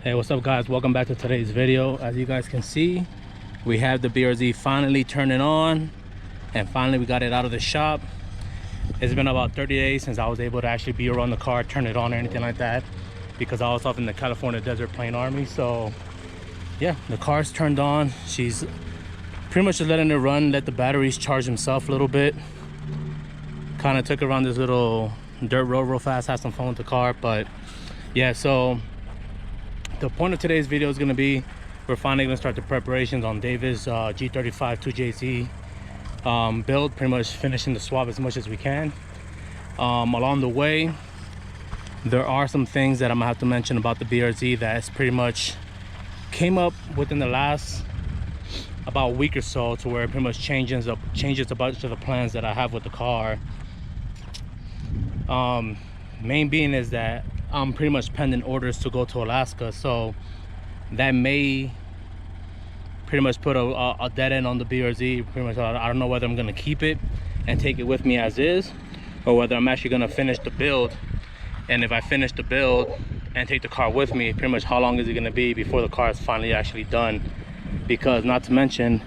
Hey, what's up guys? Welcome back to today's video. As you guys can see, we have the BRZ finally turning on, and finally we got it out of the shop. It's been about 30 days since I was able to actually be around the car, turn it on or anything like that, because I was off in the California desert playing army. So yeah, the car's turned on. She's pretty much just letting it run, let the batteries charge themselves a little bit. Kind of took around this little dirt road real fast, had some fun with the car. But yeah, so the point of today's video is going to be, we're finally going to start the preparations on Davids G35 2JZ build, pretty much finishing the swap as much as we can. Along the way, there are some things that I'm gonna have to mention about the BRZ that's pretty much came up within the last about week or so, to where it pretty much changes a bunch of the plans that I have with the car. Main being is that I'm pretty much pending orders to go to Alaska, so that may pretty much put a dead end on the BRZ. Pretty much, I don't know whether I'm gonna keep it and take it with me as is, or whether I'm actually gonna finish the build. And if I finish the build and take the car with me, pretty much how long is it gonna be before the car is finally actually done? Because not to mention,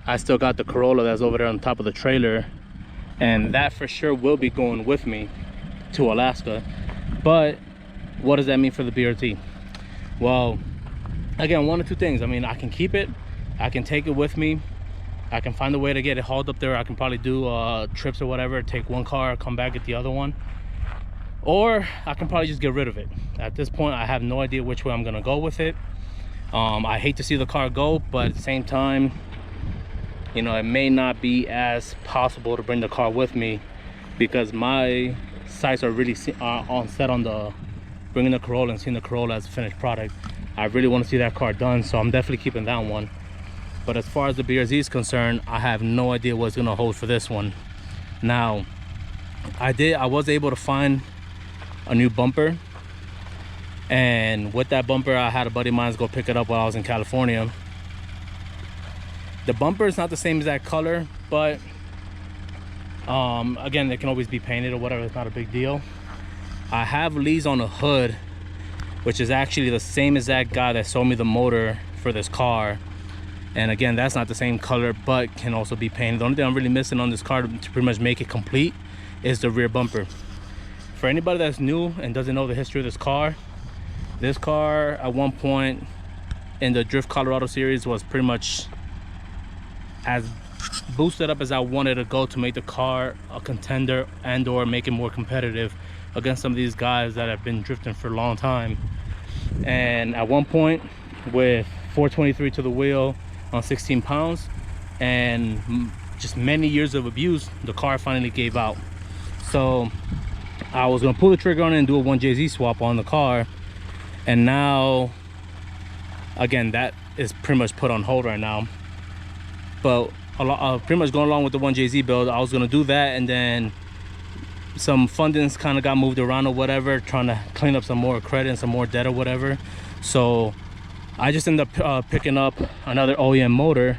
I still got the Corolla that's over there on top of the trailer, and that for sure will be going with me to Alaska. But what does that mean for the BRZ? Well, again, one of two things. I mean, I can keep it, I can take it with me, I can find a way to get it hauled up there. I can probably do trips or whatever, take one car, come back, get the other one, or I can probably just get rid of it. At this point, I have no idea which way I'm gonna go with it. I hate to see the car go, but at the same time, you know, it may not be as possible to bring the car with me, because my sights are really set on the bringing the Corolla and seeing the Corolla as a finished product. I really want to see that car done, so I'm definitely keeping that one. But as far as the BRZ is concerned, I have no idea what's going to hold for this one. Now, I was able to find a new bumper, and with that bumper, I had a buddy of mine go pick it up while I was in California. The bumper is not the same exact color, but again, it can always be painted or whatever. It's not a big deal. I have leads on the hood, which is actually the same exact guy that sold me the motor for this car. And again, that's not the same color, but can also be painted. The only thing I'm really missing on this car to pretty much make it complete is the rear bumper. For anybody that's new and doesn't know the history of this car at one point in the Drift Colorado series was pretty much as boosted up as I wanted to go, to make the car a contender and or make it more competitive against some of these guys that have been drifting for a long time. And at one point, with 423 to the wheel on 16 pounds and just many years of abuse, the car finally gave out. So I was gonna pull the trigger on it and do a 1JZ swap on the car, and now again, that is pretty much put on hold right now. But pretty much going along with the 1JZ build, I was gonna do that, and then some fundings kind of got moved around or whatever, trying to clean up some more credit and some more debt or whatever. So I just ended up picking up another OEM motor,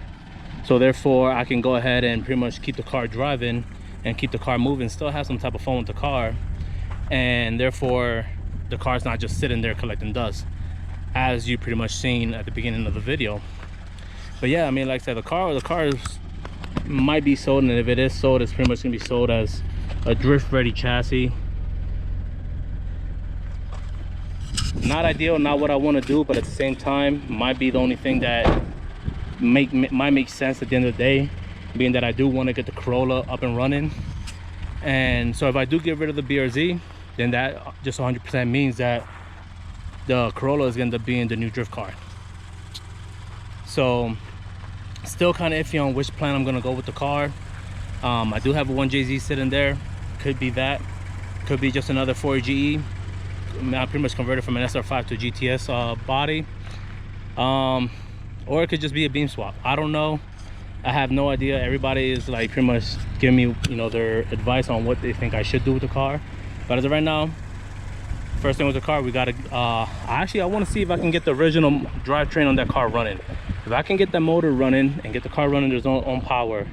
so therefore I can go ahead and pretty much keep the car driving and keep the car moving, still have some type of fun with the car, and therefore the car's not just sitting there collecting dust, as you pretty much seen at the beginning of the video. But yeah, I mean, like I said, the car might be sold, and if it is sold, it's pretty much gonna be sold as a drift ready chassis. Not ideal, not what I want to do, but at the same time might be the only thing that might make sense at the end of the day, being that I do want to get the Corolla up and running. And so if I do get rid of the BRZ, then that just 100% means that the Corolla is going to be in the new drift car. So still kind of iffy on which plan I'm going to go with the car. I do have a 1JZ sitting there. Could be that, could be just another 4GE. I pretty much converted from an SR5 to a GTS body, or it could just be a beam swap. I don't know, I have no idea. Everybody is like pretty much giving me, you know, their advice on what they think I should do with the car. But as of right now, first thing with the car, we gotta actually I want to see if I can get the original drivetrain on that car running. If I can get that motor running and get the car running there's own power,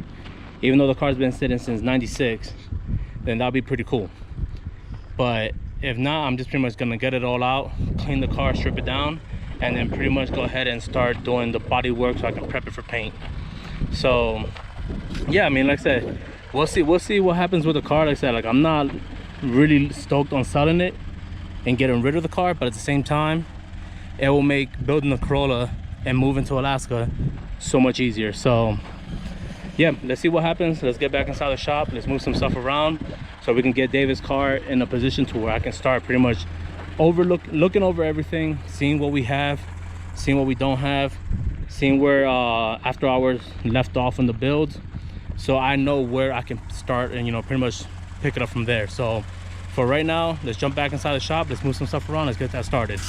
even though the car's been sitting since '96, then that'll be pretty cool. But If not, I'm just pretty much gonna get it all out, clean the car, strip it down, and then pretty much go ahead and start doing the body work so I can prep it for paint. So yeah, I mean, like I said, we'll see what happens with the car. Like I said, like, I'm not really stoked on selling it and getting rid of the car, but at the same time, it will make building the Corolla and moving to Alaska so much easier. So yeah, let's see what happens. Let's get back inside the shop, let's move some stuff around so we can get David's car in a position to where I can start pretty much looking over everything, seeing what we have, seeing what we don't have, seeing where after hours left off in the build, so I know where I can start and, you know, pretty much pick it up from there. So for right now, let's jump back inside the shop, let's move some stuff around, let's get that started.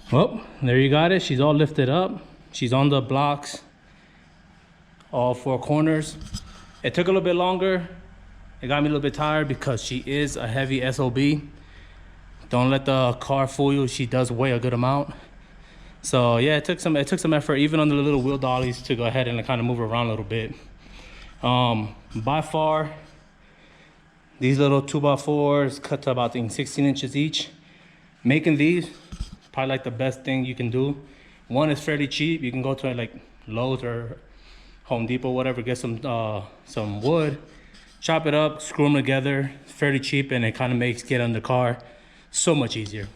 Well, there you got it. She's all lifted up. She's on the blocks, all four corners. It took a little bit longer. It got me a little bit tired because she is a heavy SOB. Don't let the car fool you. She does weigh a good amount. So yeah, it took some effort, even on the little wheel dollies, to go ahead and kind of move her around a little bit. By far, these little 2x4s cut to about 16 inches each. Making these, probably like the best thing you can do. One, is fairly cheap. You can go to like Lowe's or Home Depot, whatever, get some wood, chop it up, screw them together. It's fairly cheap, and it kind of makes getting the car so much easier.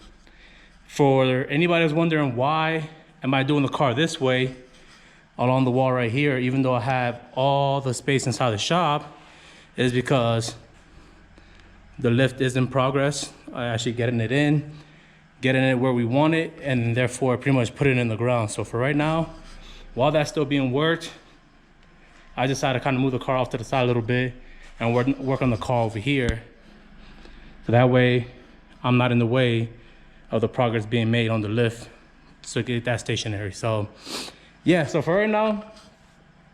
For anybody that's wondering why am I doing the car this way along the wall right here, even though I have all the space inside the shop, is because the lift is in progress. I actually getting it where we want it, and therefore pretty much put it in the ground. So for right now, while that's still being worked, I decided to kind of move the car off to the side a little bit and work on the car over here. So that way I'm not in the way of the progress being made on the lift, so get that stationary. So yeah, so for right now,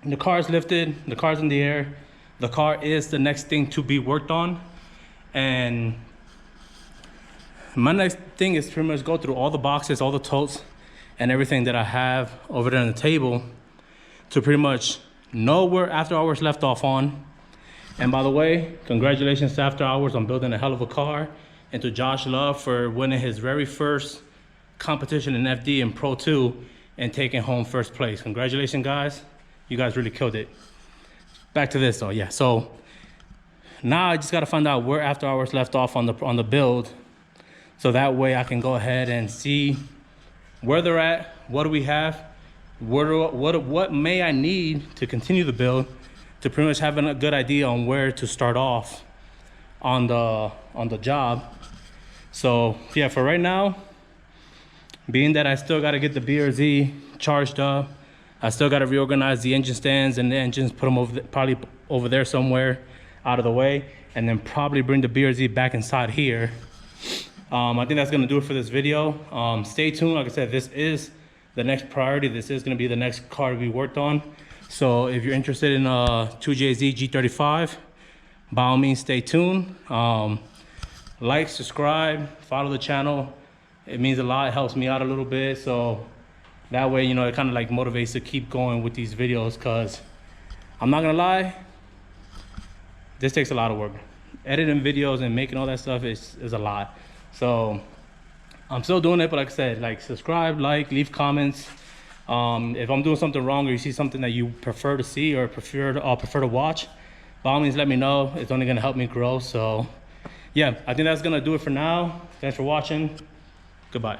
the car is lifted, the car's in the air. The car is the next thing to be worked on. And my next thing is pretty much go through all the boxes, all the totes, and everything that I have over there on the table to pretty much know where After Hours left off on. And by the way, congratulations to After Hours on building a hell of a car, and to Josh Love for winning his very first competition in FD and Pro 2 and taking home first place. Congratulations, guys. You guys really killed it. Back to this though, yeah. So now I just gotta find out where After Hours left off on the build, so that way I can go ahead and see where they're at, what do we have, what may I need to continue the build, to pretty much having a good idea on where to start off on the job. So yeah, for right now, being that I still got to get the BRZ charged up, I still got to reorganize the engine stands and the engines, put them probably over there somewhere out of the way, and then probably bring the BRZ back inside here. I think that's going to do it for this video. Stay tuned. Like I said, this is the next priority. This is going to be the next car to be worked on. So if you're interested in 2JZ-G35, by all means, stay tuned. Like, subscribe, follow the channel. It means a lot. It helps me out a little bit. So that way, you know, it kind of like motivates to keep going with these videos, because I'm not going to lie, this takes a lot of work. Editing videos and making all that stuff is a lot. So I'm still doing it, but like I said, like, subscribe, like, leave comments. If I'm doing something wrong or you see something that you prefer to see or prefer to watch, by all means let me know. It's only gonna help me grow. So yeah, I think that's gonna do it for now. Thanks for watching. Goodbye.